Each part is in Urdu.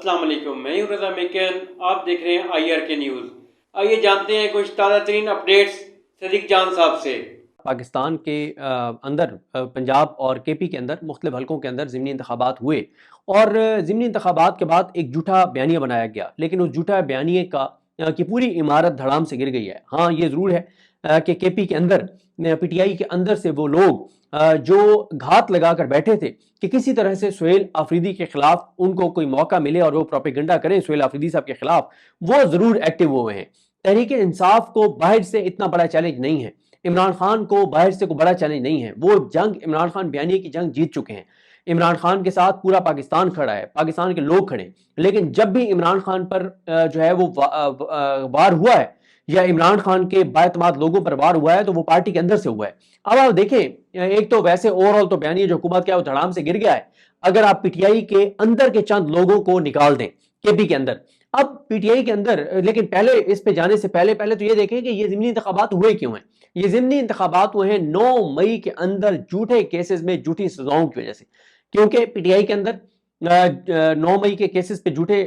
السلام علیکم، میں ہوں رضا میکن، آپ دیکھ رہے ہیں آئی آر کے نیوز۔ آئیے جانتے ہیں کچھ تازہ ترین اپڈیٹس صدیق جان صاحب سے۔ پاکستان کے اندر پنجاب اور کے پی کے اندر مختلف حلقوں کے اندر ضمنی انتخابات ہوئے اور ضمنی انتخابات کے بعد ایک جھوٹا بیانیہ بنایا گیا، لیکن اس جھوٹا بیانیے کی پوری عمارت دھڑام سے گر گئی ہے۔ ہاں یہ ضرور ہے کہ کے پی کے اندر پی ٹی آئی کے اندر سے وہ لوگ جو گھات لگا کر بیٹھے تھے کہ کسی طرح سے سہیل آفریدی کے خلاف ان کو کوئی موقع ملے اور وہ پروپیگنڈا کریں سہیل آفریدی صاحب کے خلاف، وہ ضرور ایکٹیو ہوئے ہیں۔ تحریک انصاف کو باہر سے اتنا بڑا چیلنج نہیں ہے، عمران خان کو باہر سے کوئی بڑا چیلنج نہیں ہے، وہ جنگ عمران خان بیانیے کی جنگ جیت چکے ہیں۔ عمران خان کے ساتھ پورا پاکستان کھڑا ہے، پاکستان کے لوگ کھڑے ہیں، لیکن جب بھی عمران خان پر جو ہے وہ وار ہوا ہے یا عمران خان کے بااعتماد لوگوں پر وار ہوا ہے تو وہ پارٹی کے اندر سے ہوا ہے۔ اب آپ دیکھیں، ایک تو ویسے اوور آل تو بیانیہ جو حکومت کا ہے وہ دھڑام سے گر گیا ہے، اگر آپ پی ٹی آئی کے اندر کے چند لوگوں کو نکال دیں کے پی کے اندر، اب پی ٹی آئی کے اندر، لیکن پہلے اس پہ جانے سے پہلے تو یہ دیکھیں کہ یہ ضمنی انتخابات ہوئے کیوں ہیں۔ یہ ضمنی انتخابات ہوئے ہیں 9 مئی کے اندر جھوٹے کیسز میں جھوٹی سزاؤں کی وجہ سے، کیونکہ پی ٹی آئی کے اندر 9 مئی کے کیسز پہ جھوٹے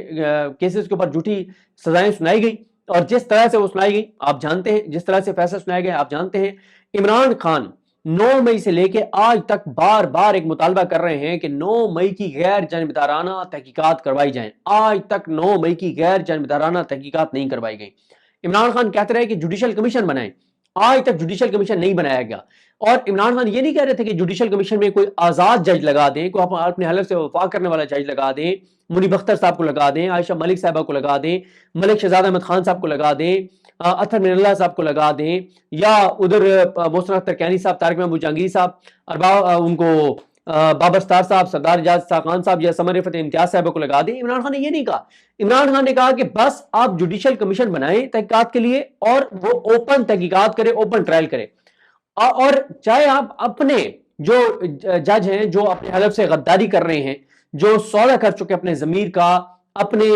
کیسز کے اوپر جھوٹی سزائیں سنائی گئی، اور جس طرح سے وہ سنائی گئی آپ جانتے ہیں، جس طرح سے فیصلہ سنایا گیا آپ جانتے ہیں۔ عمران خان 9 مئی سے لے کے آج تک بار بار ایک مطالبہ کر رہے ہیں کہ 9 مئی کی غیر جانبدارانہ تحقیقات کروائی جائیں، آج تک 9 مئی کی غیر جانبدارانہ تحقیقات نہیں کروائی گئی۔ عمران خان کہتے رہے کہ جوڈیشل کمیشن بنائیں، آج تک جوڈیشل کمیشن نہیں بنایا گیا، اور عمران خان یہ نہیں کہہ رہے تھے کہ جوڈیشل کمیشن میں کوئی آزاد جج لگا دیں، کوئی اپنے حلف سے وفا کرنے والا جج لگا دیں، منیب اختر صاحب کو لگا دیں، عائشہ ملک صاحبہ کو لگا دیں، ملک شہزاد احمد خان صاحب کو لگا دیں، اطہر من اللہ صاحب کو لگا دیں، یا ادھر محسن اختر کیانی صاحب، طارق محمود جہانگیری صاحب، اور ان کو بابر ستار صاحب، سردار اجاز خان صاحب یا سمر رفعت امتیاز صاحبہ کو لگا دیں۔ عمران خان نے یہ نہیں کہا، عمران خان نے کہا کہ بس آپ جوڈیشل کمیشن بنائیں تحقیقات کے لیے، اور وہ اوپن تحقیقات کرے، اوپن ٹرائل کرے، اور چاہے آپ اپنے جو جج ہیں جو اپنے حلف سے غداری کر رہے ہیں، جو سودا کر چکے اپنے ضمیر کا، اپنے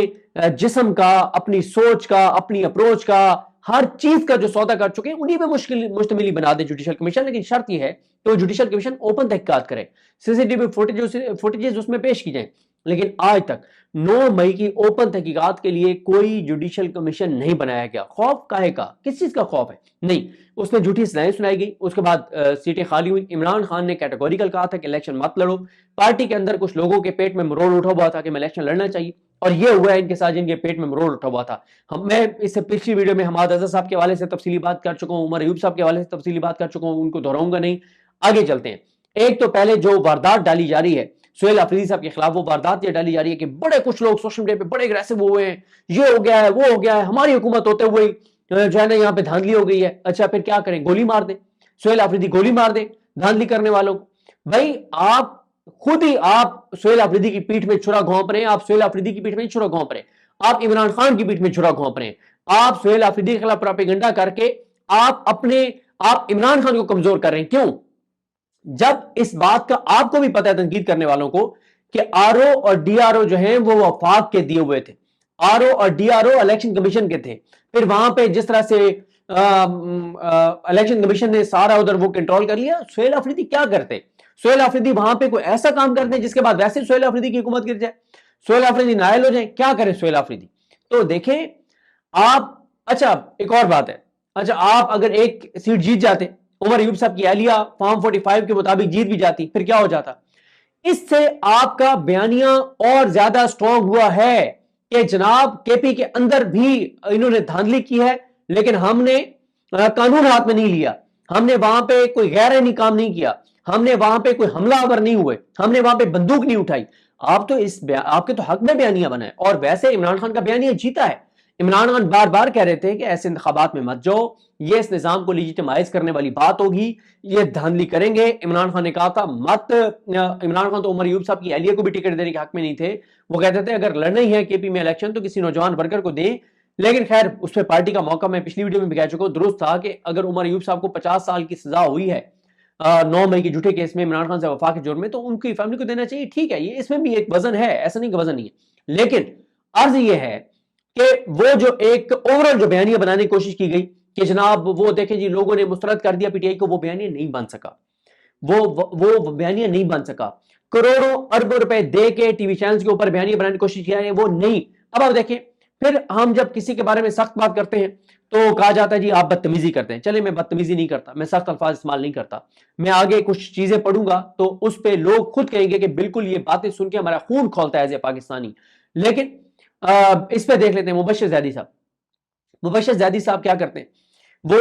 جسم کا، اپنی سوچ کا، اپنی اپروچ کا، ہر چیز کا جو سودا کر چکے ہیں، انہی پہ مشتمل بنا دے جوڈیشل کمیشن، لیکن شرط یہ ہے کہ وہ جوڈیشل کمیشن اوپن تحقیقات کرے، سی سی ٹی وی فوٹیجز اس میں پیش کی جائیں۔ لیکن آج تک 9 مئی کی اوپن تحقیقات کے لیے کوئی جوڈیشل کمیشن نہیں بنایا گیا۔ خوف کاہے کا؟ کس چیز کا خوف ہے؟ نہیں، اس میں جھوٹی سزائیں سنائی گئی، اس کے بعد سیٹیں خالی ہوئی۔ عمران خان نے کیٹیگوریکل کہا تھا کہ الیکشن مت لڑو، پارٹی کے اندر کچھ لوگوں کے پیٹ میں مروڑ اٹھا ہوا تھا کہ میں الیکشن لڑنا چاہیے، اور یہ ہوا ہے ان کے ساتھ جن کے پیٹ میں مروڑ اٹھا ہوا تھا۔ میں اس سے پچھلی ویڈیو میں حماد اظہر صاحب کے حوالے سے تفصیلی بات کر چکا ہوں، عمر ایوب صاحب کے حوالے سے تفصیلی بات کر چکا ہوں، ان کو دہراؤں گا نہیں۔ آگے چلتے ہیں۔ ایک تو پہلے جو واردات ڈالی جا رہی ہے سہیل آفریدی صاحب کے خلاف، وہ واردات یہ ڈالی جا رہی ہے کہ بڑے کچھ لوگ سوشل میڈیا پہ بڑے اگریسو ہوئے ہیں، یہ ہو گیا ہے، وہ ہو گیا ہے، ہماری حکومت ہوتے ہوئے جو ہے نا یہاں پہ دھاندلی ہو گئی ہے۔ اچھا پھر کیا کریں؟ گولی مار دیں، سہیل آفریدی گولی مار دیں دھاندلی کرنے والوں کو۔ بھائی آپ خود ہی آپ سہیل آفریدی کی پیٹھ میں چھرا گھونپ رہے ہیں، آپ سہیل آفریدی کی پیٹھ میں چھرا گھونپ رہے ہیں، آپ عمران خان کی پیٹھ میں چھرا گھونپ رہے ہیں، آپ سہیل آفریدی کے خلاف پروپیگنڈا کر کے آپ عمران خان کو کمزور کر رہے ہیں۔ کیوں؟ جب اس بات کا آپ کو بھی پتہ ہے، تنقید کرنے والوں کو، کہ آر او اور ڈی آر او جو ہیں وہ وفاق کے دیے ہوئے تھے، آر او اور D R O election commission کے تھے، پھر وہاں پہ جس طرح سے الیکشن کمیشن نے سارا ادھر وہ کنٹرول کر لیا۔ سہیل آفریدی کیا کرتے؟ سہیل آفریدی وہاں پہ کوئی ایسا کام کرتے ہیں جس کے بعد ویسے سہیل آفریدی کی حکومت گر جائے، سہیل آفریدی نائل ہو جائیں؟ کیا کریں سہیل آفریدی؟ تو دیکھیں آپ، اچھا ایک اور بات ہے، اچھا آپ اگر ایک سیٹ جیت جاتے، عمر ایوب صاحب کی اہلیہ فارم 45 کے مطابق جیت بھی جاتی، پھر کیا ہو جاتا؟ اس سے آپ کا بیانیہ اور زیادہ سٹرونگ ہوا ہے کہ جناب کے پی کے اندر بھی انہوں نے دھاندلی کی ہے، لیکن ہم نے قانون ہاتھ میں نہیں لیا، ہم نے وہاں پہ کوئی غیر آئینی کام نہیں کیا، ہم نے وہاں پہ کوئی حملہ آور نہیں ہوئے، ہم نے وہاں پہ بندوق نہیں اٹھائی۔ آپ کے تو حق میں بیانیہ بنا ہے، اور ویسے عمران خان کا بیانیہ جیتا ہے۔ عمران خان بار بار کہہ رہے تھے کہ ایسے انتخابات میں مت جاؤ، یہ اس نظام کو لیجیٹمائز کرنے والی بات ہوگی، یہ دھاندلی کریں گے۔ عمران خان نے کہا تھا مت، عمران خان تو عمر ایوب صاحب کی اہلیہ کو بھی ٹکٹ دینے کے حق میں نہیں تھے، وہ کہتے تھے اگر لڑنا ہی ہے کے پی میں الیکشن تو کسی نوجوان ورکر کو دیں، لیکن خیر اس پہ پارٹی کا موقع میں پچھلی ویڈیو میں بھی کہہ چکا ہوں، درست تھا کہ اگر عمر ایوب صاحب کو 50 سال کی سزا ہوئی ہے 9 مئی کے جھوٹے کیس میں عمران خان سے وفاق کے جرم میں، تو ان کی فیملی کو دینا چاہیے، ٹھیک ہے، یہ اس میں بھی ایک وزن ہے، ایسا نہیں کہ وزن نہیں ہے، لیکن عرض یہ ہے کہ وہ جو ایک اوورال جو بیانیہ بنانے کی کوشش کی گئی کہ جناب وہ دیکھیں جی لوگوں نے مسترد کر دیا پی ٹی آئی کو، وہ بیانیہ نہیں بن سکا، وہ بیانیہ نہیں بن سکا۔ کروڑوں اربوں روپے دے کے ٹی وی چینلز کے اوپر بیانیہ بنانے کی کوشش کیا ہے، وہ نہیں۔ اب آپ دیکھیں، پھر ہم جب کسی کے بارے میں سخت بات کرتے ہیں تو کہا جاتا ہے جی آپ بدتمیزی کرتے ہیں۔ چلے میں بدتمیزی نہیں کرتا، میں سخت الفاظ استعمال نہیں کرتا، میں آگے کچھ چیزیں پڑھوں گا تو اس پہ لوگ خود کہیں گے کہ بالکل یہ باتیں سن کے ہمارا خون کھولتا ہے ایز اے پاکستانی۔ لیکن اس پہ دیکھ لیتے ہیں مبشر زیدی صاحب۔ مبشر زیدی صاحب کیا کرتے ہیں، وہ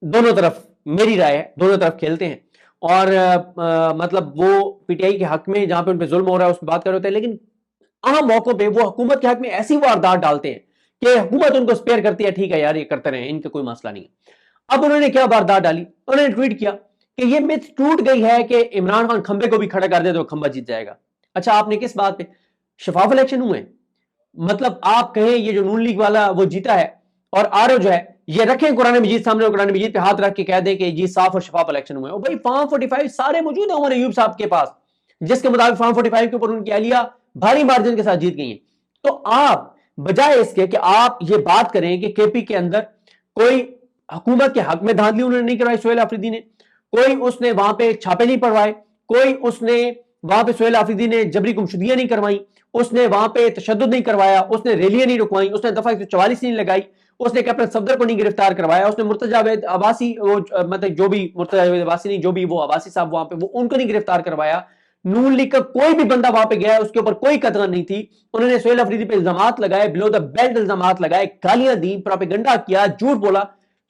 دونوں طرف، میری رائے ہے، دونوں طرف کھیلتے ہیں، اور مطلب وہ پی ٹی آئی کے حق میں جہاں پہ ان پہ ظلم ہو رہا ہے اس پہ بات کر رہے ہوتے ہیں، لیکن عام موقعوں پہ وہ حکومت کے حق میں ایسی واردات ڈالتے ہیں کہ حکومت ان کو سپیئر کرتی ہے، ٹھیک ہے یار یہ کرتے رہیں، ان کا کوئی مسئلہ نہیں ہے۔ اب انہوں نے کیا واردات ڈالی، انہوں نے ٹویٹ کیا کہ یہ مت ٹوٹ گئی ہے کہ عمران خان کھمبے کو بھی کھڑا کر دے تو کھمبا جیت جائے گا۔ اچھا آپ نے کس بات پہ؟ شفاف الیکشن ہوئے، مطلب آپ کہیں یہ جو نون لیگ والا وہ جیتا ہے اور آر او جو ہے یہ رکھیں قرآن مجید سامنے اور قرآن مجید پہ ہاتھ رکھ کے کہہ دیں کہ جی صاف اور شفاف الیکشن ہوئے، اور بھائی فارم 45 سارے موجود ہیں عمر ایوب صاحب کے پاس، جس کے مطابق فارم 45 کے اوپر ان کی اہلیہ بھاری مارجن کے ساتھ جیت گئی ہیں۔ تو آپ بجائے اس کے کہ آپ یہ بات کریں کہ کے پی کے اندر کوئی حکومت کے حق میں دھاندلی انہوں نے نہیں کروائی سہیل آفریدی نے، کوئی اس نے وہاں پہ چھاپے نہیں پڑوائے، کوئی اس نے وہاں پہ سہیل آفریدی نے جبری گمشدگیاں نہیں کروائیں، اس نے وہاں پہ تشدد نہیں کروایا، اس نے ریلیاں نہیں رکوائیں، اس نے دفعہ 144 نہیں لگائی، اس نے کیپٹن صفدر کو نہیں گرفتار کروایا، اس نے مرتضی عباسی مطلب جو بھی مرتضی عباسی نہیں جو بھی وہ عباسی صاحب وہاں پہ وہ ان کو نہیں گرفتار کروایا۔ نون لیگ کا کوئی بھی بندہ وہاں پہ گیا ہے اس کے اوپر کوئی قدغن نہیں تھی، انہوں نے سہیل آفریدی پہ الزامات لگائے، بلو دا بیلٹ الزامات لگائے، گالیاں دی، پروپیگنڈا کیا، جھوٹ بولا،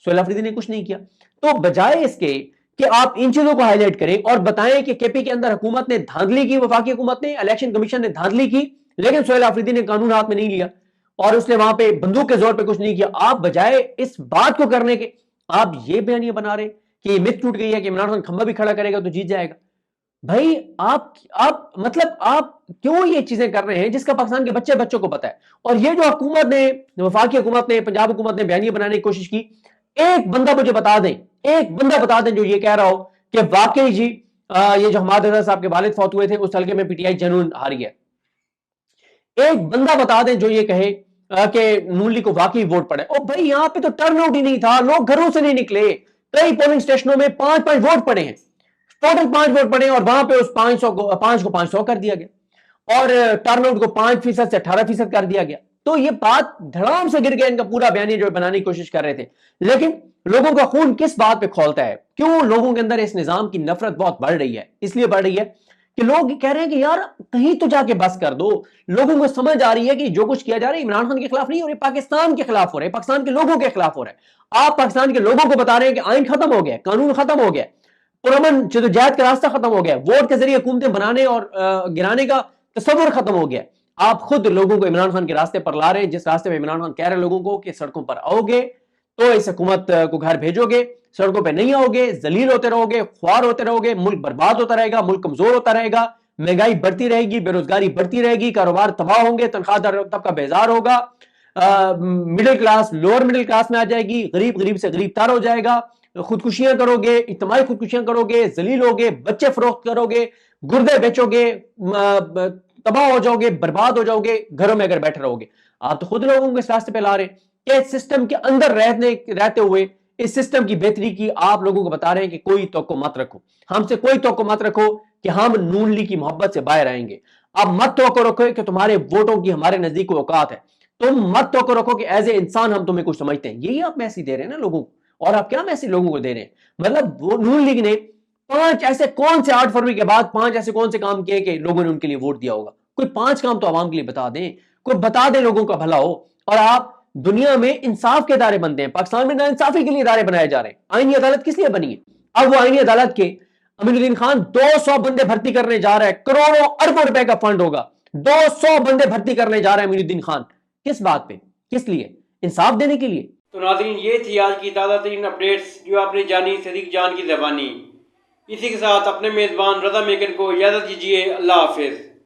سہیل آفریدی نے کچھ نہیں کیا۔ تو بجائے اس کے کہ آپ ان چیزوں کو ہائی لائٹ کریں اور بتائیں کہ کے پی کے اندر حکومت نے دھاندلی کی، وفاقی حکومت نے، الیکشن کمیشن نے دھاندلی کی، لیکن سہیل آفریدی نے قانون ہاتھ میں نہیں لیا اور اس نے وہاں پہ بندوق کے زور پہ کچھ نہیں کیا، آپ بجائے اس بات کو کرنے کے آپ یہ بیانیہ بنا رہے کہ یہ مت ٹوٹ گئی ہے کہ عمران خان کھمبا بھی کھڑا کرے گا تو جیت جائے گا۔ بھائی آپ مطلب آپ کیوں یہ چیزیں کر رہے ہیں جس کا پاکستان کے بچوں کو پتا ہے؟ اور یہ جو حکومت نے، وفاقی حکومت نے، پنجاب حکومت نے بیانیہ بنانے کی کوشش کی، ایک بندہ مجھے بتا دیں، ایک بندہ بتا دیں جو یہ کہہ رہا ہو کہ واقعی جی یہ جو حماد رضا صاحب کے والد فوت ہوئے تھے اس حلقے میں پی ٹی آئی جنون ہاری ہے۔ ایک بندہ بتا دیں جو یہ کہے کہ نون لیگ کو واقعی ووٹ پڑے۔ او بھائی یہاں پہ تو ٹرن آؤٹ ہی نہیں تھا، لوگ گھروں سے نہیں نکلے، کئی پولنگ اسٹیشنوں میں 5 ووٹ پڑے ہیں، ٹوٹل 5 ووٹ پڑے ہیں، اور وہاں پہ اس 5 کو 500 کر دیا گیا اور ٹرن آؤٹ کو 5% سے 18% کر دیا گیا۔ تو یہ بات دھڑام سے گر گیا ان کا پورا بیانیہ جو بنانے کی کوشش کر رہے تھے۔ لیکن لوگوں کا خون کس بات پہ کھولتا ہے؟ کیوں لوگوں کے اندر اس نظام کی نفرت بہت بڑھ رہی ہے؟ اس لیے بڑھ رہی ہے کہ لوگ کہہ رہے ہیں کہ یار کہیں تو جا کے بس کر دو۔ لوگوں کو سمجھ آ رہی ہے کہ جو کچھ کیا جا رہا ہے عمران خان کے خلاف نہیں ہو رہا ہے، پاکستان کے خلاف ہو رہا ہے، پاکستان کے لوگوں کے خلاف ہو رہا ہے۔ آپ پاکستان کے لوگوں کو بتا رہے ہیں کہ آئین ختم ہو گیا، قانون ختم ہو گیا، پرامن جدوجہد کا راستہ ختم ہو گیا، ووٹ کے ذریعے حکومتیں بنانے اور گرانے کا تصور ختم ہو گیا۔ آپ خود لوگوں کو عمران خان کے راستے پر لا رہے ہیں، جس راستے پہ عمران خان کہہ رہے ہیں لوگوں کو کہ سڑکوں پر آؤ گے تو اس حکومت کو گھر بھیجو گے، سڑکوں پہ نہیں آؤ گے، ذلیل ہوتے رہو گے، خوار ہوتے رہو گے، ملک برباد ہوتا رہے گا، ملک کمزور ہوتا رہے گا، مہنگائی بڑھتی رہے گی، بے روزگاری بڑھتی رہے گی، کاروبار تباہ ہوں گے، تنخواہ دار طبقہ بیزار ہوگا، middle class lower middle class میں آ جائے گی، غریب سے غریب تر ہو جائے گا، خودکشیاں کرو گے، اجتماعی خودکشیاں کرو گے، ذلیل ہوگے، بچے فروخت کرو گے، گردے بیچو گے، تباہ ہو جاؤ گے، برباد ہو جاؤ گے، گھروں میں اگر بیٹھے رہو گے۔ آپ تو خود لوگوں کو اس راستے پہ لا رہے ہیں کہ اس سسٹم کے اندر رہتے ہوئے اس سسٹم کی بہتری کی آپ لوگوں کو بتا رہے ہیں کہ کوئی توقع مت رکھو، ہم سے کوئی توقع مت رکھو کہ ہم نون لیگ کی محبت سے باہر آئیں گے۔ اب مت توقع رکھو کہ تمہارے ووٹوں کی ہمارے نزدیک کوئی اوقات ہے، تم مت توقع رکھو کہ ایز اے انسان ہم تمہیں کچھ سمجھتے ہیں۔ یہی آپ میسیج دے رہے ہیں نا لوگوں کو، اور آپ کیا میسیج لوگوں کو دے رہے ہیں؟ مطلب وہ نون لیگ نے 5 ایسے کون سے 8 فروری کے بعد 5 ایسے کون سے کام کیے کہ لوگوں نے ان کے لیے ووٹ دیا ہوگا؟ کوئی 5 کام تو عوام کے لیے بتا دیں، کوئی بتا دیں لوگوں کا بھلا ہو۔ اور آپ دنیا میں انصاف کے ادارے بنتے ہیں، پاکستان میں ناانصافی کے لیے ادارے بنائے جا رہے ہیں۔ آئینی عدالت کس لیے بنی ہے؟ اب وہ آئینی عدالت کے امین الدین خان 200 بندے بھرتی کرنے جا رہا ہے، کروڑوں اربوں روپے کا فنڈ ہوگا، 200 بندے بھرتی کرنے جا رہے ہیں امین الدین خان۔ کس بات پہ؟ کس لیے؟ انصاف دینے کے لیے۔ تو ناظرین یہ تھی آج کی تازہ ترین اپڈیٹس جو آپ نے جانی صدیق جان کی زبانی۔ اسی کے ساتھ اپنے میزبان رضا میکن کو اجازت دیجیے، اللہ حافظ۔